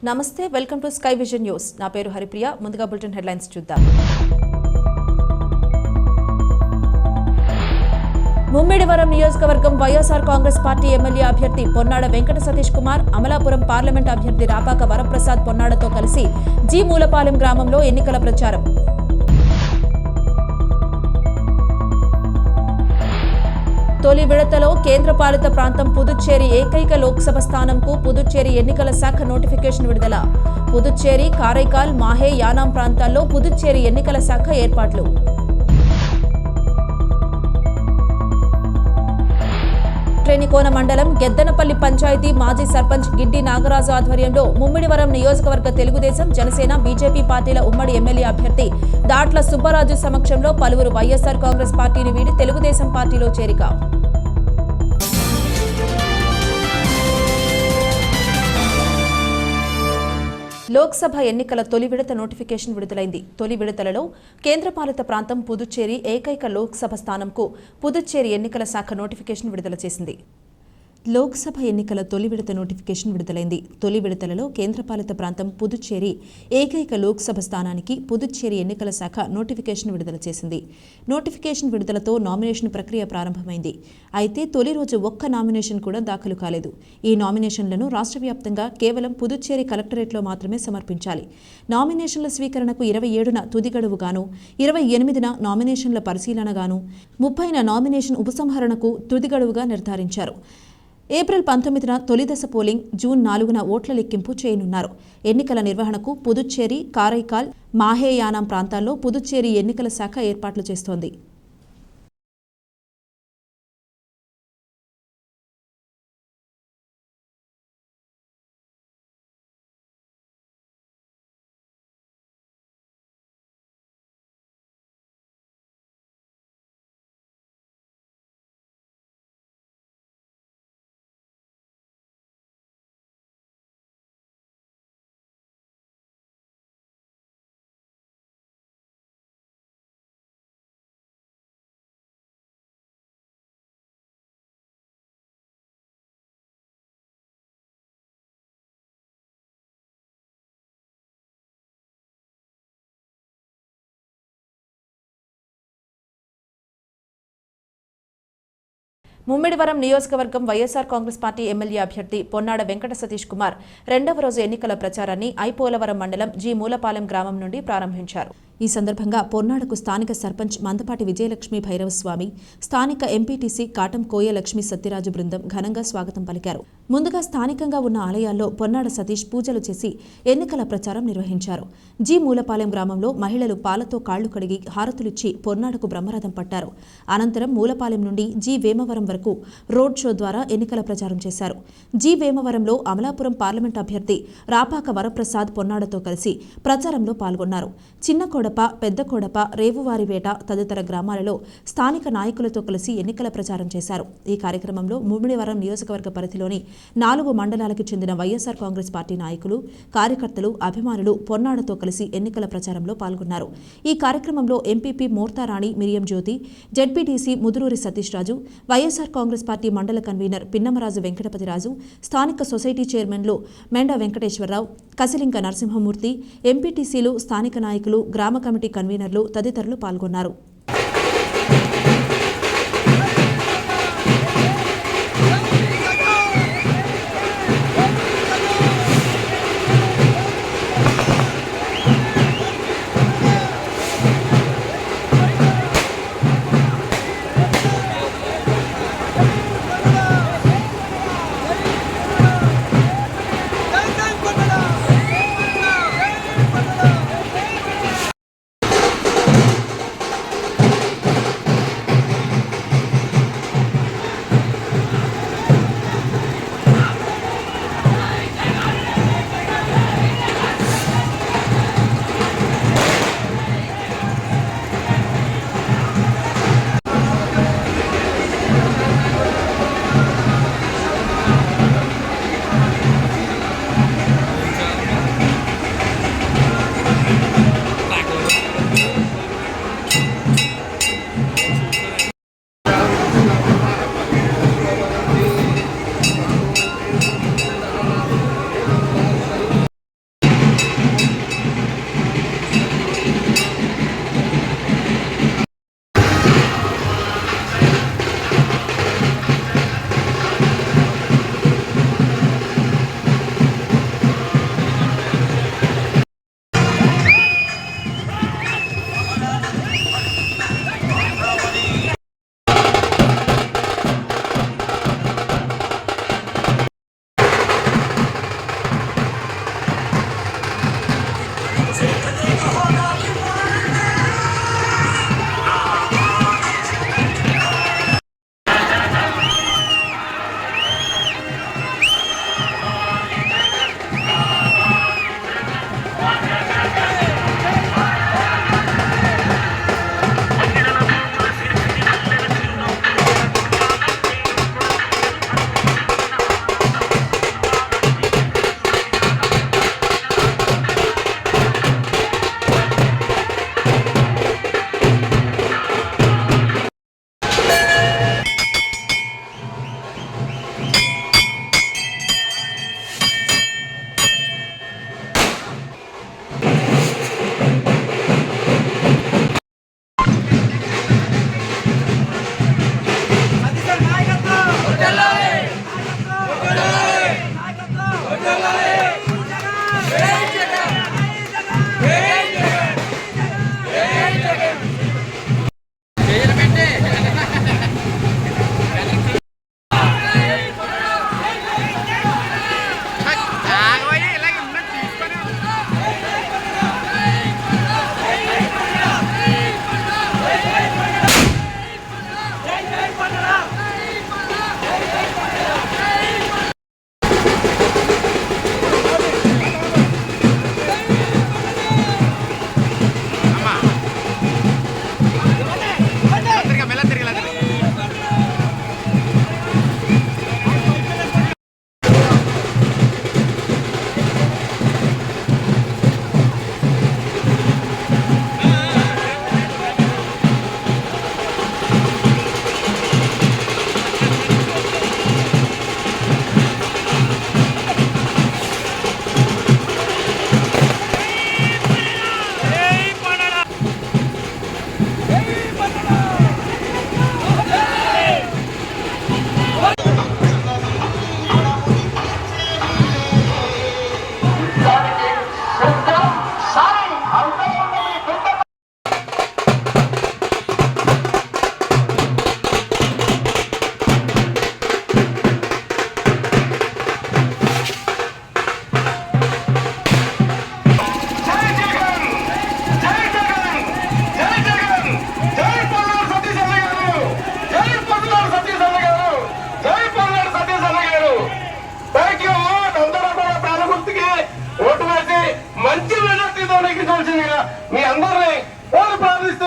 నమస్తే, welcome to sky vision news. నా పేరు హరిప్రియ. ముందుగా బులెటిన్ హెడ్లైన్స్ చూద్దాం. ముమ్మిడివరం నియోజకవర్గం వైఎస్ఆర్ కాంగ్రెస్ పార్టీ ఎమ్మెల్యే అభ్యర్థి పొన్నాడ వెంకట సతీష్ కుమార్ అమలాపురం పార్లమెంట్ అభ్యర్థి రాపాక వరప్రసాద్ పొన్నాడతో కలిసి జి మూలపాలెం గ్రామంలో ఎన్నికల ప్రచారం. తొలి విడతలో కేంద్రపాలిత ప్రాంతం పుదుచ్చేరి ఏకైక లోక్సభ స్థానంకు పుదుచ్చేరి ఎన్నికల శాఖ నోటిఫికేషన్ విడుదల. పుదుచ్చేరి, కారైకాల్, మాహే, యానాం ప్రాంతాల్లో పుదుచ్చేరి ఎన్నికల శాఖ ఏర్పాట్లు. శ్రేణికోన మండలం గెద్దనపల్లి పంచాయతీ మాజీ సర్పంచ్ గిడ్డి నాగరాజు ఆధ్వర్యంలో ముమ్మిడివరం నియోజకవర్గ తెలుగుదేశం, జనసేన, బీజేపీ పార్టీల ఉమ్మడి ఎమ్మెల్యే అభ్యర్థి దాట్ల సుబ్బరాజు సమక్షంలో పలువురు వైఎస్ఆర్ కాంగ్రెస్ పార్టీని వీడి తెలుగుదేశం పార్టీలో చేరిక. లోక్సభ ఎన్నికల తొలి విడత నోటిఫికేషన్ విడుదలైంది. తొలి విడతలలో కేంద్రపాలిత ప్రాంతం పుదుచ్చేరి ఏకైక లోక్సభ స్థానంకు పుదుచ్చేరి ఎన్నికల శాఖ నోటిఫికేషన్ విడుదల చేసింది. లోక్సభ ఎన్నికల తొలి విడత నోటిఫికేషన్ విడుదలైంది. తొలి విడతలలో కేంద్రపాలిత ప్రాంతం పుదుచ్చేరి ఏకైక లోక్సభ స్థానానికి పుదుచ్చేరి ఎన్నికల శాఖ నోటిఫికేషన్ విడుదల చేసింది. నోటిఫికేషన్ విడుదలతో నామినేషన్ ప్రక్రియ ప్రారంభమైంది. అయితే తొలి రోజు ఒక్క నామినేషన్ కూడా దాఖలు కాలేదు. ఈ నామినేషన్లను రాష్ట్ర వ్యాప్తంగా కేవలం పుదుచ్చేరి కలెక్టరేట్లో మాత్రమే సమర్పించాలి. నామినేషన్ల స్వీకరణకు 27న తుది గడువుగాను, 28న నామినేషన్ల పరిశీలనగాను, 30న నామినేషన్ ఉపసంహరణకు తుది గడువుగా నిర్ధారించారు. ఏప్రిల్ 19న తొలిదశ పోలింగ్, జూన్ 4న ఓట్ల లెక్కింపు చేయనున్నారు. ఎన్నికల నిర్వహణకు పుదుచ్చేరి, కారైకాల్, మాహే, యానాం ప్రాంతాల్లో పుదుచ్చేరి ఎన్నికల శాఖ ఏర్పాట్లు చేస్తోంది. ముమ్మిడివరం నియోజకవర్గం వైఎస్ఆర్ కాంగ్రెస్ పార్టీ ఎమ్మెల్యే అభ్యర్థి పొన్నాడ వెంకట సతీష్ కుమార్ రెండవ రోజు ఎన్నికల ప్రచారాన్ని ఐపోలవరం మండలం జి మూలపాలెం గ్రామం నుండి ప్రారంభించారు. ఈ సందర్భంగా పొన్నాడకు స్థానిక సర్పంచ్ మందపాటి విజయలక్ష్మి భైరవస్వామి, స్థానిక ఎంపీటీసీ కాటం కోయ లక్ష్మీ సత్యరాజు బృందం ఘనంగా స్వాగతం పలికారు. ముందుగా స్థానికంగా ఉన్న ఆలయాల్లో పొన్నాడ సతీష్ పూజలు చేసి ఎన్నికల ప్రచారం నిర్వహించారు. జి మూలపాలెం గ్రామంలో మహిళలు పాలతో కాళ్లు కడిగి హారతులిచ్చి పొన్నాడకు బ్రహ్మరథం పట్టారు. అనంతరం మూలపాలెం నుండి జి వేమవరం వరకు రోడ్ షో ద్వారా ఎన్నికల ప్రచారం చేశారు. జి వేమవరంలో అమలాపురం పార్లమెంట్ అభ్యర్థి రాపాక వరప్రసాద్ పొన్నాడతో కలిసి ప్రచారంలో పాల్గొన్నారు. చిన్న కోడప, పెద్ద కోడప, రేవువారివేట తదితర గ్రామాలలో స్థానిక నాయకులతో కలిసి ఎన్నికల ప్రచారం చేశారు. ఈ కార్యక్రమంలో ముమ్మిడివరం నియోజకవర్గ పరిధిలోని 4 మండలాలకు చెందిన వైఎస్ఆర్ కాంగ్రెస్ పార్టీ నాయకులు, కార్యకర్తలు, అభిమానులు పొన్నాడతో కలిసి ఎన్నికల ప్రచారంలో పాల్గొన్నారు. ఈ కార్యక్రమంలో ఎంపీపీ మోర్తారాణి మిరియం జ్యోతి, జెడ్పీటీసీ ముదురూరి సతీష్ రాజు, వైఎస్ఆర్ కాంగ్రెస్ పార్టీ మండల కన్వీనర్ పిన్నమరాజు వెంకటపతిరాజు, స్థానిక సొసైటీ చైర్మన్లు మెండ వెంకటేశ్వరరావు, కసిలింక నరసింహమూర్తి, ఎంపీటీసీలు, స్థానిక నాయకులు, గ్రామ కమిటీ కన్వీనర్లు తదితరులు పాల్గొన్నారు.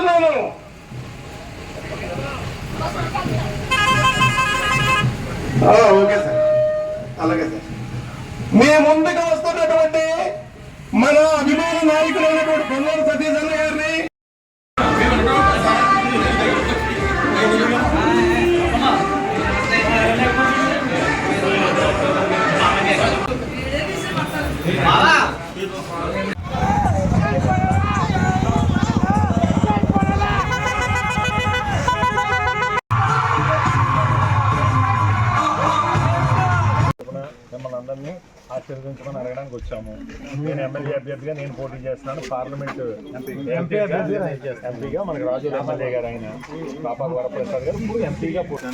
కోరుతున్నాను. ఓకే సార్, అలాగే సార్. మీ ముందుకు వస్తున్నటువంటి మన అభిమాన నాయకులైనటువంటి పొన్నాడు సతీష్ అన్న గారిని మిమ్మల్ని అందరినీ ఆశీర్వదించమని అడగడానికి వచ్చాము. నేను ఎమ్మెల్యే అభ్యర్థిగా నేను పోటీ చేస్తున్నాను. పార్లమెంట్ ఎంపీగా మనకి రాజు ఎమ్మెల్యే గారు ఆయన పాపాల వరప్రసాద్ గారు ఇప్పుడు ఎంపీగా పోటీ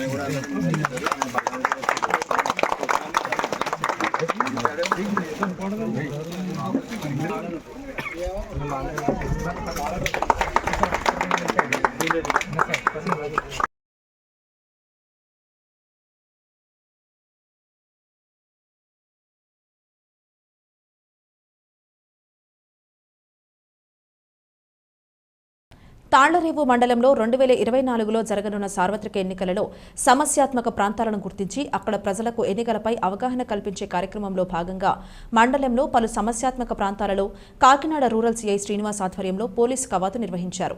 తాళ్లరేవు మండలంలో 2024లో జరగనున్న సార్వత్రిక ఎన్నికలలో సమస్యాత్మక ప్రాంతాలను గుర్తించి అక్కడ ప్రజలకు ఎన్నికలపై అవగాహన కల్పించే కార్యక్రమంలో భాగంగా మండలంలో పలు సమస్యాత్మక ప్రాంతాలలో కాకినాడ రూరల్ సీఐ శ్రీనివాస్ ఆధ్వర్యంలో పోలీసు కవాతు నిర్వహించారు.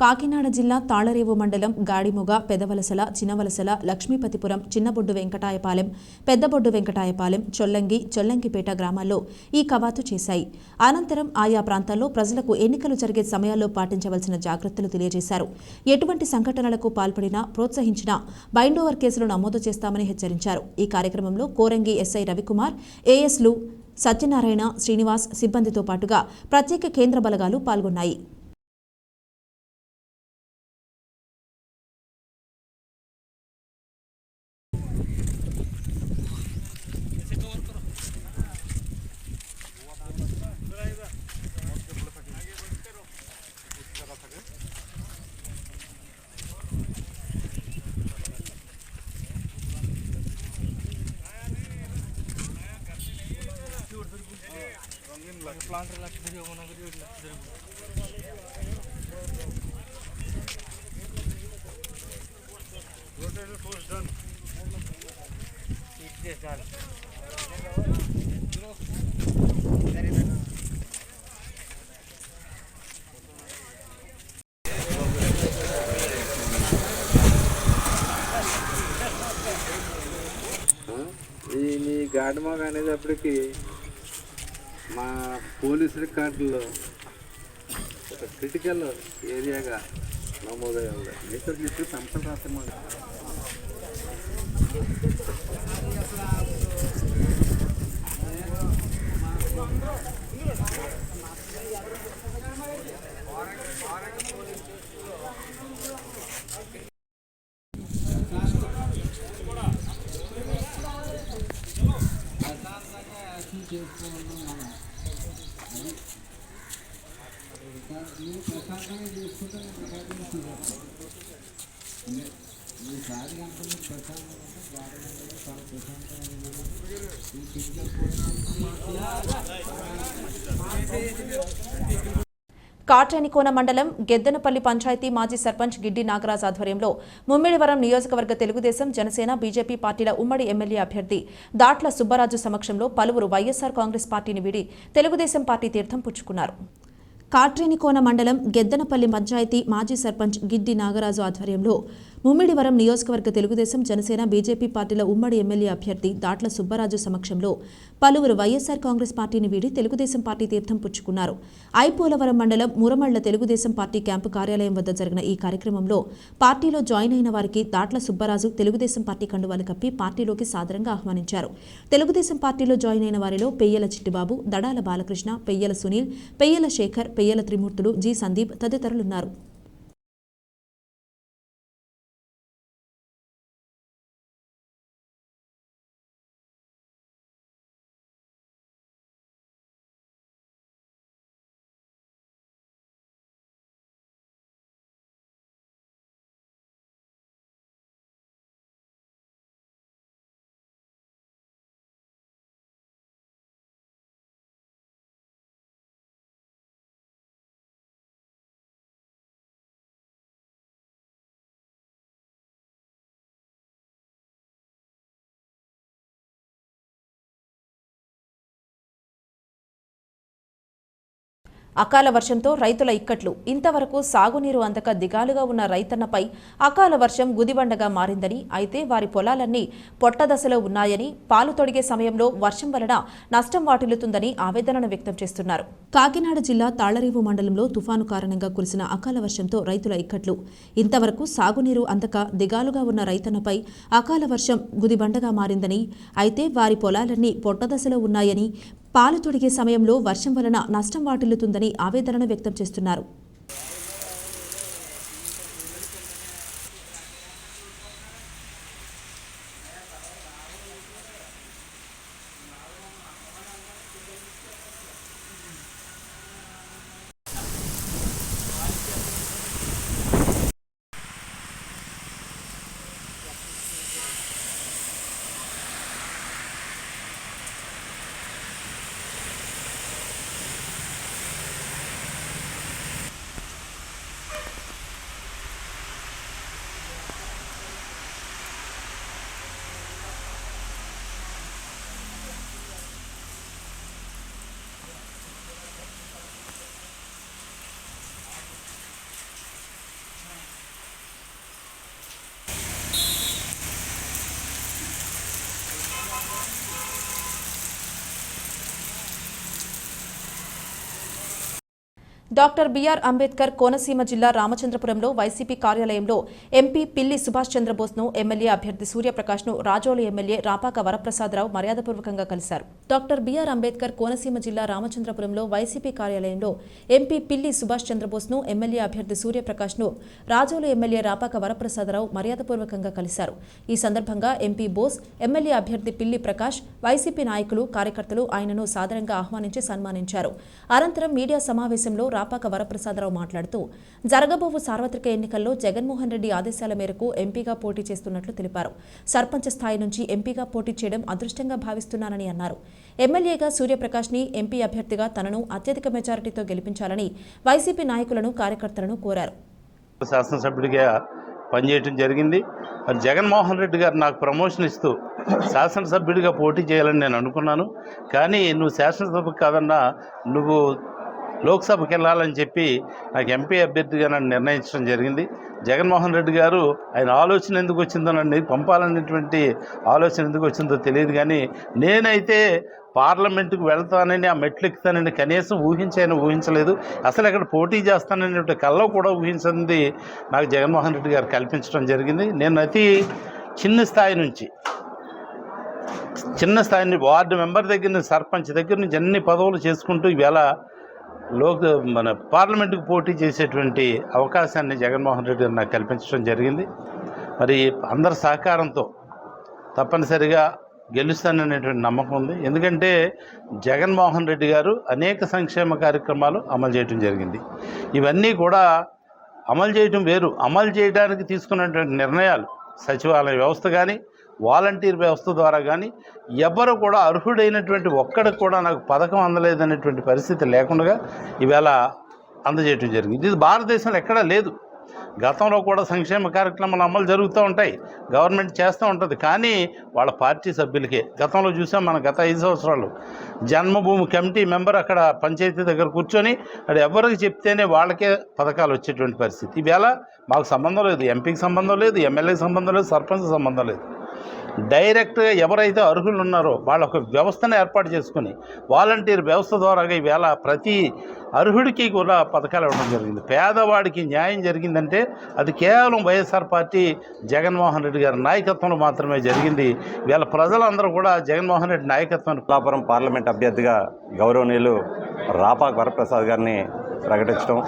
కాకినాడ జిల్లా తాళ్లరేవు మండలం గాడిమొగ, పెదవలసల, చిన్నవలసల, లక్ష్మీపతిపురం, చిన్నబొడ్డు వెంకటాయపాలెం, పెద్దబొడ్డు వెంకటాయపాలెం, చొల్లంగిపేట గ్రామాల్లో ఈ కవాతు చేశాయి. అనంతరం ఆయా ప్రాంతాల్లో ప్రజలకు ఎన్నికలు జరిగే సమయాల్లో పాటించవలసిన జాగ్రత్తలు తెలియజేశారు. ఎటువంటి సంఘటనలకు పాల్పడినా, ప్రోత్సహించినా బైండోవర్ కేసులు నమోదు చేస్తామని హెచ్చరించారు. ఈ కార్యక్రమంలో కోరంగి ఎస్ఐ రవికుమార్, ఏఎస్లు సత్యనారాయణ, శ్రీనివాస్ సిబ్బందితో పాటుగా ప్రత్యేక కేంద్ర బలగాలు పాల్గొన్నాయి. ఈ గాడిమోగ అనేటప్పటికి మా పోలీస్ రికార్డులో ఒక క్రిటికల్ ఏరియాగా నమోదై ఉంది. నేచర్ చెప్పి సంపద రాత్రి ప్రశాంతంగా చేసుకుంటే ఈసారి కనుక ప్రశాంతంగా చాలా ప్రశాంతంగా కాట్రేనికోన మండలం గెద్దనపల్లి పంచాయతీ మాజీ సర్పంచ్ గిడ్డి నాగరాజ్ ఆధ్వర్యంలో ముమ్మిడివరం నియోజకవర్గ తెలుగుదేశం, జనసేన, బీజేపీ పార్టీల ఉమ్మడి ఎమ్మెల్యే అభ్యర్థి దాట్ల సుబ్బరాజు సమక్షంలో పలువురు వైఎస్సార్ కాంగ్రెస్ పార్టీని వీడి తెలుగుదేశం పార్టీ తీర్థం పుచ్చుకున్నారు. కాట్రేనికోన మండలం గెద్దనపల్లి పంచాయతీ మాజీ సర్పంచ్ గిడ్డి నాగరాజు ఆధ్వర్యంలో ముమ్మిడివరం నియోజకవర్గ తెలుగుదేశం, జనసేన, బీజేపీ పార్టీల ఉమ్మడి ఎమ్మెల్యే అభ్యర్థి దాట్ల సుబ్బరాజు సమక్షంలో పలువురు వైఎస్సార్ కాంగ్రెస్ పార్టీని వీడి తెలుగుదేశం పార్టీ తీర్థం పుచ్చుకున్నారు. ఐపోలవరం మండలం మురమళ్ల తెలుగుదేశం పార్టీ క్యాంపు కార్యాలయం వద్ద జరిగిన ఈ కార్యక్రమంలో పార్టీలో జాయిన్ అయిన వారికి దాట్ల సుబ్బరాజు తెలుగుదేశం పార్టీ కండువాలు కప్పి పార్టీలోకి సాదరంగా ఆహ్వానించారు. తెలుగుదేశం పార్టీలో జాయిన్ అయిన వారిలో పెయ్యల చిట్టిబాబు, దడాల బాలకృష్ణ, పెయ్యల సునీల్, పెయ్యల శేఖర్, పెయ్యల త్రిమూర్తులు, జి సందీప్ తదితరులున్నారు. అకాల వర్షంతో రైతుల ఇక్కట్లు. ఇంతవరకు సాగునీరు అందక దిగాలుగా ఉన్న రైతన్నపై అకాల వర్షం గుదిబండగా మారిందని, అయితే వారి పొలాలన్నీ పొట్టదశలో ఉన్నాయని, పాలు తొడిగే సమయంలో వర్షం వలన నష్టం వాటిల్లుతుందని ఆవేదనను వ్యక్తం చేస్తున్నారు. కాకినాడ జిల్లా తాళ్లరేవు మండలంలో తుఫాను కారణంగా కురిసిన అకాల వర్షంతో రైతుల ఇక్కట్లు. ఇంతవరకు సాగునీరు అందక దిగాలుగా ఉన్న రైతన్నపై అకాల వర్షం గుదిబండగా మారిందని, అయితే వారి పొలాలన్నీ పొట్టదశలో ఉన్నాయని, పాలు తొడిగే సమయంలో వర్షం వలన నష్టం వాటిల్లుతుందని ఆవేదనను వ్యక్తం చేస్తున్నారు. డాక్టర్ బిఆర్ అంబేద్కర్ కోనసీమ జిల్లా రామచంద్రపురంలో వైసీపీ కార్యాలయంలో ఎంపీ పిల్లి సుభాష్ చంద్రబోస్ను ఎమ్మెల్యే అభ్యర్థి సూర్యప్రకాష్ను రాజోలు ఎమ్మెల్యే రాపాక వరప్రసాదరావు మర్యాదపూర్వకంగా కలిశారు. డాక్టర్ బిఆర్ అంబేద్కర్ కోనసీమ జిల్లా రామచంద్రపురంలో వైసీపీ కార్యాలయంలో ఎంపీ పిల్లి సుభాష్ చంద్రబోస్ను ఎమ్మెల్యే అభ్యర్థి సూర్యప్రకాష్ను రాజోలు ఎమ్మెల్యే రాపాక వరప్రసాదరావు మర్యాదపూర్వకంగా కలిశారు. ఈ సందర్భంగా ఎంపీ బోస్, ఎమ్మెల్యే అభ్యర్థి పిల్లి ప్రకాష్, వైసీపీ నాయకులు, కార్యకర్తలు ఆయనను సాదరంగా ఆహ్వానించి సన్మానించారు. అనంతరం మీడియా సమావేశంలో రాపాక వరప్రసాదరావు మాట్లాడుతూ, జరగబోవు సార్వత్రిక ఎన్నికల్లో జగన్మోహన్ రెడ్డి ఆదేశాల మేరకు ఎంపీగా పోటీ చేస్తున్నట్లు తెలిపారు. సర్పంచ్ స్థాయి నుంచి ఎంపీగా పోటీ చేయడం అదృష్టంగా భావిస్తున్నానని అన్నారు. ఎమ్మెల్యేగా సూర్యప్రకాష్ని, ఎంపీ అభ్యర్థిగా తనను అత్యధిక మెజారిటీతో గెలిపించాలని వైసీపీ నాయకులను, కార్యకర్తలను కోరారు. శాసనసభ్యుడిగా పనిచేయడం జరిగింది. మరి జగన్మోహన్ రెడ్డి గారు నాకు ప్రమోషన్ ఇస్తూ శాసనసభ్యుడిగా పోటీ చేయాలని నేను అనుకున్నాను. కానీ నువ్వు శాసనసభకు కాదన్నా, నువ్వు లోక్సభకి వెళ్ళాలని చెప్పి నాకు ఎంపీ అభ్యర్థిగా నన్ను నిర్ణయించడం జరిగింది. జగన్మోహన్ రెడ్డి గారు ఆయన ఆలోచన ఎందుకు వచ్చిందో, నన్ను పంపాలనేటువంటి ఆలోచన ఎందుకు వచ్చిందో తెలియదు. కానీ నేనైతే పార్లమెంటుకు వెళ్తానని, ఆ మెట్లు ఎక్కుతానని కనీసం ఊహించలేదు. అసలు అక్కడ పోటీ చేస్తాననే కల్లో కూడా ఊహించింది నాకు జగన్మోహన్ రెడ్డి గారు కల్పించడం జరిగింది. నేను అతి చిన్న స్థాయి నుంచి వార్డు మెంబర్ దగ్గర నుంచి, సర్పంచ్ దగ్గర నుంచి అన్ని పదవులు చేసుకుంటూ ఈవేళ మన పార్లమెంటుకు పోటీ చేసేటువంటి అవకాశాన్ని జగన్మోహన్ రెడ్డి గారు నాకు కల్పించడం జరిగింది. మరి అందరి సహకారంతో తప్పనిసరిగా గెలుస్తాననేటువంటి నమ్మకం ఉంది. ఎందుకంటే జగన్మోహన్ రెడ్డి గారు అనేక సంక్షేమ కార్యక్రమాలు అమలు చేయడం జరిగింది. ఇవన్నీ కూడా అమలు చేయడం వేరు, అమలు చేయడానికి తీసుకున్నటువంటి నిర్ణయాలు, సచివాలయ వ్యవస్థ కానీ, వాలంటీర్ వ్యవస్థ ద్వారా కానీ ఎవరు కూడా అర్హుడైనటువంటి ఒక్కడికి కూడా నాకు పథకం అందలేదనేటువంటి పరిస్థితి లేకుండా ఈవేళ అందజేయటం జరిగింది. ఇది భారతదేశంలో ఎక్కడా లేదు. గతంలో కూడా సంక్షేమ కార్యక్రమాలు అమలు జరుగుతూ ఉంటాయి, గవర్నమెంట్ చేస్తూ ఉంటుంది. కానీ వాళ్ళ పార్టీ సభ్యులకే గతంలో చూసాం. మన గత 5 సంవత్సరాలు జన్మభూమి కమిటీ మెంబర్ అక్కడ పంచాయతీ దగ్గర కూర్చొని అది ఎవరికి చెప్తేనే వాళ్ళకే పథకాలు వచ్చేటువంటి పరిస్థితి. ఈవేళ మాకు సంబంధం లేదు, ఎంపీకి సంబంధం లేదు, ఎమ్మెల్యేకి సంబంధం లేదు, సర్పంచ్కి సంబంధం లేదు. డైరెక్ట్గా ఎవరైతే అర్హులు ఉన్నారో వాళ్ళ ఒక వ్యవస్థను ఏర్పాటు చేసుకుని వాలంటీర్ వ్యవస్థ ద్వారా ఈవేళ ప్రతి అర్హుడికి కూడా పథకాలు ఇవ్వడం జరిగింది. పేదవాడికి న్యాయం జరిగిందంటే అది కేవలం వైఎస్ఆర్ పార్టీ జగన్మోహన్ రెడ్డి గారి నాయకత్వంలో మాత్రమే జరిగింది. వీళ్ళ ప్రజలందరూ కూడా జగన్మోహన్ రెడ్డి నాయకత్వాన్ని పిఠాపురం పార్లమెంట్ అభ్యర్థిగా గౌరవనీయులు రాపాక వరప్రసాద్ గారిని ప్రకటించడం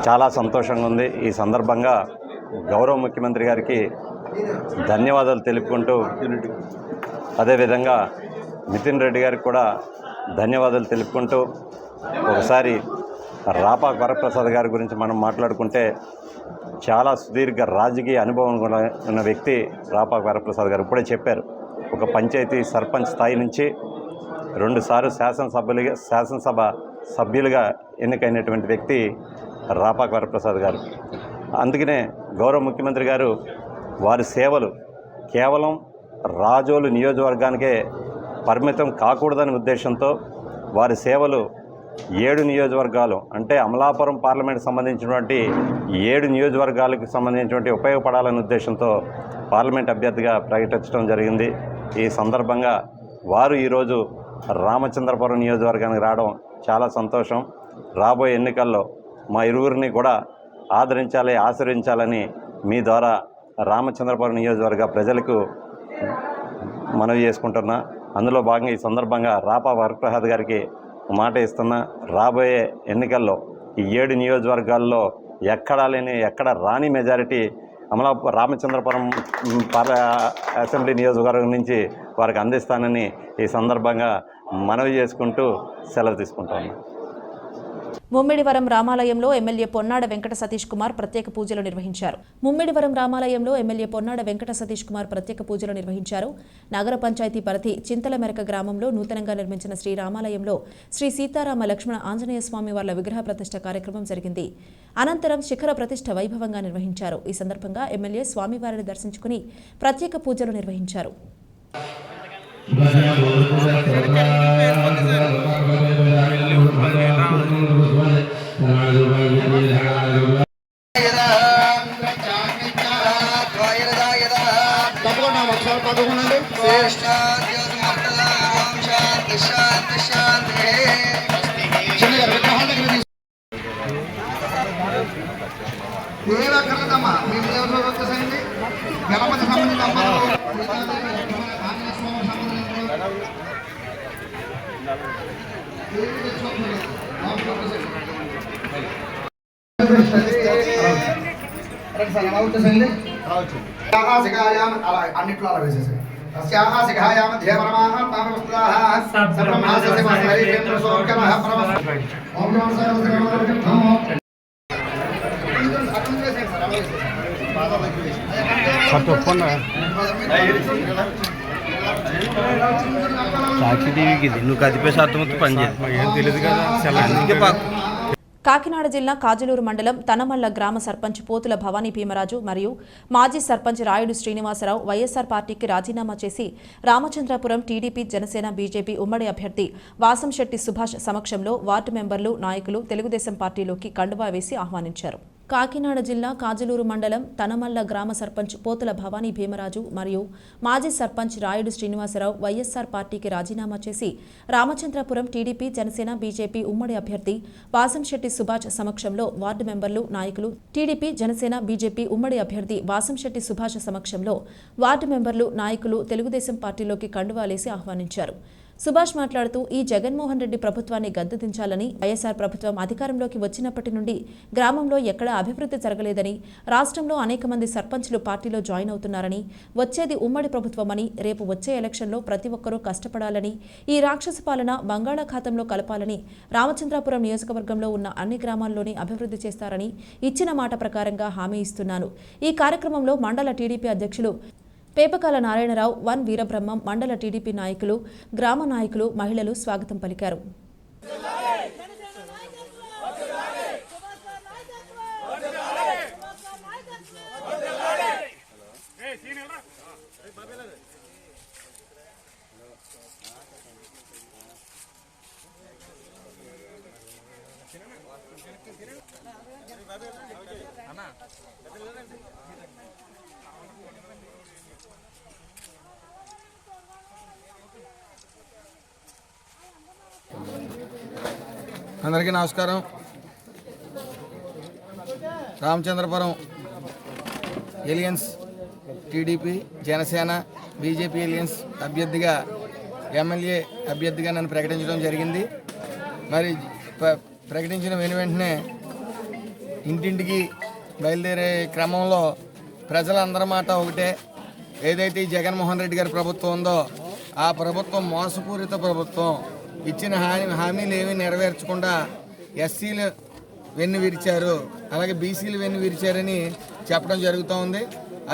చాలా సంతోషంగా ఉంది. ఈ సందర్భంగా గౌరవ ముఖ్యమంత్రి గారికి ధన్యవాదాలు తెలుపుకుంటూ, అదేవిధంగా నితిన్ రెడ్డి గారికి కూడా ధన్యవాదాలు తెలుపుకుంటూ, ఒకసారి రాపాక వరప్రసాద్ గారి గురించి మనం మాట్లాడుకుంటే చాలా సుదీర్ఘ రాజకీయ అనుభవం కూడా ఉన్న వ్యక్తి రాపాక వరప్రసాద్ గారు. ఇప్పుడే చెప్పారు, ఒక పంచాయతీ సర్పంచ్ స్థాయి నుంచి 2 సార్లు శాసనసభ సభ్యులుగా ఎన్నికైనటువంటి వ్యక్తి రాపాక వరప్రసాద్ గారు. అందుకనే గౌరవ ముఖ్యమంత్రి గారు వారి సేవలు కేవలం రాజోలు నియోజకవర్గానికే పరిమితం కాకూడదనే ఉద్దేశంతో వారి సేవలు 7 నియోజకవర్గాలు అంటే అమలాపురం పార్లమెంట్ సంబంధించినటువంటి 7 నియోజకవర్గాలకు సంబంధించినటువంటి ఉపయోగపడాలనే ఉద్దేశంతో పార్లమెంట్ అభ్యర్థిగా ప్రకటించడం జరిగింది. ఈ సందర్భంగా వారు ఈరోజు రామచంద్రపురం నియోజకవర్గానికి రావడం చాలా సంతోషం. రాబోయే ఎన్నికల్లో మా ఇరువురిని కూడా ఆశీర్వదించాలని మీ ద్వారా రామచంద్రపురం నియోజకవర్గ ప్రజలకు మనవి చేసుకుంటున్నా. అందులో భాగంగా ఈ సందర్భంగా రాపా వరప్రసాద్ గారికి మాట ఇస్తున్నా, రాబోయే ఎన్నికల్లో ఈ 7 నియోజకవర్గాల్లో ఎక్కడ రాని మెజారిటీ రామచంద్రపురం అసెంబ్లీ నియోజకవర్గం నుంచి వారికి అందిస్తానని ఈ సందర్భంగా మనవి చేసుకుంటూ సెలవు తీసుకుంటాను. ముమ్మిడివరం రామాలయంలో ఎమ్మెల్యే పొన్నాడ వెంకట సతీష్ కుమార్ ప్రత్యేక పూజలు నిర్వహించారు. ముమ్మిడివరం రామాలయంలో ఎమ్మెల్యే పొన్నాడ వెంకట సతీష్ కుమార్ ప్రత్యేక పూజలు నిర్వహించారు. నగర పంచాయతీ పరిధి చింతలమెరక గ్రామంలో నూతనంగా నిర్మించిన శ్రీ రామాలయంలో శ్రీ సీతారామ లక్ష్మణ ఆంజనేయ స్వామి వార్ల విగ్రహ ప్రతిష్ఠ కార్యక్రమం జరిగింది. అనంతరం శిఖర ప్రతిష్ఠ వైభవంగా నిర్వహించారు. ఈ సందర్భంగా ఎమ్మెల్యే స్వామివారిని దర్శించుకుని ప్రత్యేక పూజలు నిర్వహించారు. అన్నిట్లో అలా వేసేసాయి. శిఖాయామ ధ్యేవరమాహ పాపవస్తుదాః సర్వమాసస్య మహేంద్ర సోర్గమః పరమః ఓం నమః సర్వదేవతాభ్యో సాక్షి టీవీకి నువ్వు కదిపేసి అర్థమవుతుంది పని ఏం తెలియదు కదా. కాకినాడ జిల్లా కాజలూరు మండలం తనమల్ల గ్రామ సర్పంచ్ పోతుల భవానీ భీమరాజు మరియు మాజీ సర్పంచ్ రాయుడు శ్రీనివాసరావు వైఎస్సార్ పార్టీకి రాజీనామా చేసి రామచంద్రపురం టీడీపీ జనసేన బీజేపీ ఉమ్మడి అభ్యర్థి వాసంశెట్టి సుభాష్ సమక్షంలో వార్డు మెంబర్లు నాయకులు తెలుగుదేశం పార్టీలోకి కండువా వేసి ఆహ్వానించారు. కాకినాడ జిల్లా కాజలూరు మండలం తనమల్ల గ్రామ సర్పంచ్ పోతుల భవానీ భీమరాజు మరియు మాజీ సర్పంచ్ రాయుడు శ్రీనివాసరావు వైఎస్సార్ పార్టీకి రాజీనామా చేసి రామచంద్రపురం టీడీపీ జనసేన బీజేపీ ఉమ్మడి అభ్యర్థి వాసంశెట్టి సుభాష్ సమక్షంలో వార్డు మెంబర్లు నాయకులు టీడీపీ జనసేన బీజేపీ ఉమ్మడి అభ్యర్థి వాసంశెట్టి సుభాష్ సమక్షంలో వార్డు మెంబర్లు నాయకులు తెలుగుదేశం పార్టీలోకి కండువాలేసి ఆహ్వానించారు. సుభాష్ మాట్లాడుతూ ఈ జగన్మోహన్ రెడ్డి ప్రభుత్వాన్ని గద్దెదించాలని, వైఎస్సార్ ప్రభుత్వం అధికారంలోకి వచ్చినప్పటి నుండి గ్రామంలో ఎక్కడా అభివృద్ధి జరగలేదని, రాష్ట్రంలో అనేక మంది సర్పంచ్లు పార్టీలో జాయిన్ అవుతున్నారని, వచ్చేది ఉమ్మడి ప్రభుత్వమని, రేపు వచ్చే ఎలక్షన్లో ప్రతి ఒక్కరూ కష్టపడాలని, ఈ రాక్షస పాలన బంగాళాఖాతంలో కలపాలని, రామచంద్రాపురం నియోజకవర్గంలో ఉన్న అన్ని గ్రామాల్లోని అభివృద్ధి చేస్తారని ఇచ్చిన మాట ప్రకారంగా హామీ ఇస్తున్నాను. ఈ కార్యక్రమంలో మండల టీడీపీ అధ్యక్షులు పేపకాల నారాయణరావు, వన్ వీరబ్రహ్మం, మండల టీడీపీ నాయకులు, గ్రామ నాయకులు, మహిళలు స్వాగతం పలికారు. అందరికీ నమస్కారం. Ramachandrapuram alliance TDP Janasena BJP alliance అభ్యర్థిగా ఎమ్మెల్యే అభ్యర్థిగా నన్ను ప్రకటించడం జరిగింది. మరి ప్రకటించిన వెంటనే ఇంటింటికి బయలుదేరే క్రమంలో ప్రజలందరి మాట ఒకటే, ఏదైతే ఈ జగన్మోహన్ రెడ్డి గారి ప్రభుత్వం ఉందో ఆ ప్రభుత్వం మోసపూరిత ప్రభుత్వం, ఇచ్చిన హామీలు ఏమీ నెరవేర్చకుండా ఎస్సీలు వెన్ను విరిచారు, అలాగే బీసీలు వెన్ను విరిచారని చెప్పడం జరుగుతూ ఉంది.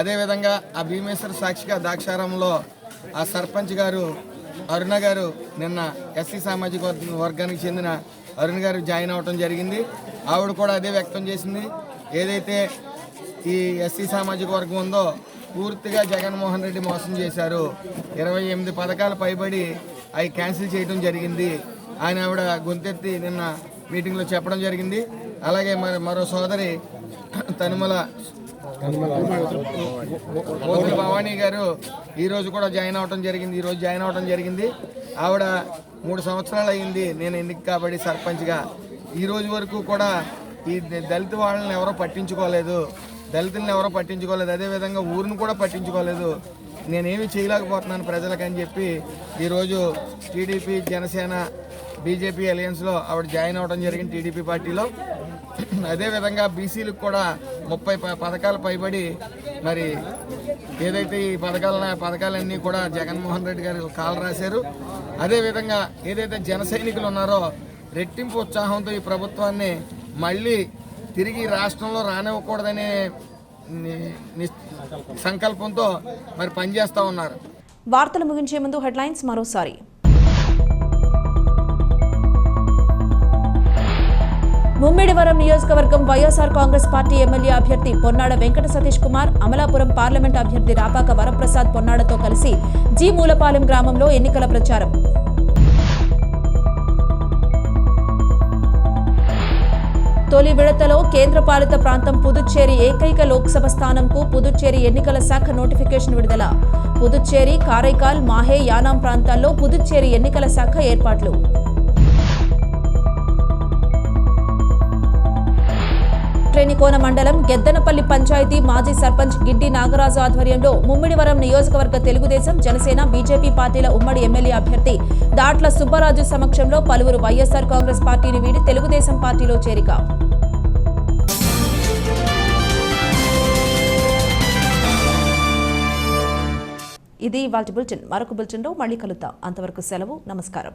అదేవిధంగా ఆ భీమేశ్వర సాక్షిగా ద్రాక్షారామంలో ఆ సర్పంచ్ గారు అరుణ గారు నిన్న ఎస్సీ సామాజిక వర్గానికి చెందిన అరుణ గారు జాయిన్ అవ్వడం జరిగింది. ఆవిడ కూడా అదే వ్యక్తం చేసింది, ఏదైతే ఈ ఎస్సీ సామాజిక వర్గం ఉందో పూర్తిగా జగన్మోహన్ రెడ్డి మోసం చేశారు, 28 పథకాలు పైబడి అవి క్యాన్సిల్ చేయడం జరిగింది, ఆవిడ గొంతెత్తి నిన్న మీటింగ్లో చెప్పడం జరిగింది. అలాగే మరో సోదరి తనుమల మోతి భవానీ గారు ఈరోజు కూడా జాయిన్ అవడం జరిగింది. ఆవిడ 3 సంవత్సరాలు అయింది నేను ఎన్నిక కాబట్టి సర్పంచ్గా. ఈ రోజు వరకు కూడా ఈ దళిత వాళ్ళని ఎవరో పట్టించుకోలేదు, దళితులను ఎవరో పట్టించుకోలేదు, అదేవిధంగా ఊరిని కూడా పట్టించుకోలేదు. నేనేమి చేయలేకపోతున్నాను ప్రజలకని చెప్పి ఈరోజు టీడీపీ, జనసేన, బీజేపీ అలయన్స్లో ఆవిడ జాయిన్ అవ్వడం జరిగింది టీడీపీ పార్టీలో. అదేవిధంగా బీసీలకు కూడా 30 పథకాలు పైబడి మరి ఏదైతే ఈ పథకాలన్నీ కూడా జగన్మోహన్ రెడ్డి గారు కాలు రాశారు. అదేవిధంగా ఏదైతే జన సైనికులు ఉన్నారో రెట్టింపు ఉత్సాహంతో ఈ ప్రభుత్వాన్ని మళ్ళీ తిరిగి రాష్ట్రంలో రానివ్వకూడదనే సంకల్పంతో మరి పనిచేస్తూ ఉన్నారు. వార్తలు ముగించే ముందు హెడ్లైన్స్ మరోసారి. ముమ్మిడివరం నియోజకవర్గం వైఎస్ఆర్ కాంగ్రెస్ పార్టీ ఎమ్మెల్యే అభ్యర్థి పొన్నాడ వెంకట సతీష్ కుమార్ అమలాపురం పార్లమెంట్ అభ్యర్థి రాపాక వరప్రసాద్ పొన్నాడతో కలిసి జి మూలపాలెం గ్రామంలో ఎన్నికల ప్రచారం. తొలి విడతలో కేంద్రపాలిత ప్రాంతం పుదుచ్చేరి ఏకైక లోక్సభ స్థానంకు పుదుచ్చేరి ఎన్నికల శాఖ నోటిఫికేషన్ విడుదల. పుదుచ్చేరి, కారైకాల్, మాహే, యానాం ప్రాంతాల్లో పుదుచ్చేరి ఎన్నికల శాఖ ఏర్పాట్లు. శ్రేణికోన మండలం గెద్దనపల్లి పంచాయతీ మాజీ సర్పంచ్ గిడ్డి నాగరాజు ఆధ్వర్యంలో ముమ్మిడివరం నియోజకవర్గ తెలుగుదేశం, జనసేన, బీజేపీ పార్టీల ఉమ్మడి ఎమ్మెల్యే అభ్యర్థి దాట్ల సుబ్బరాజు సమక్షంలో పలువురు వైఎస్ఆర్ కాంగ్రెస్ పార్టీని వీడి తెలుగుదేశం పార్టీలో చేరిక. ఇది ఇవాల్టి బులెటిన్. మరొక బులెటిన్లో మళ్ళీ కలుద్దాం. అంతవరకు సెలవు. నమస్కారం.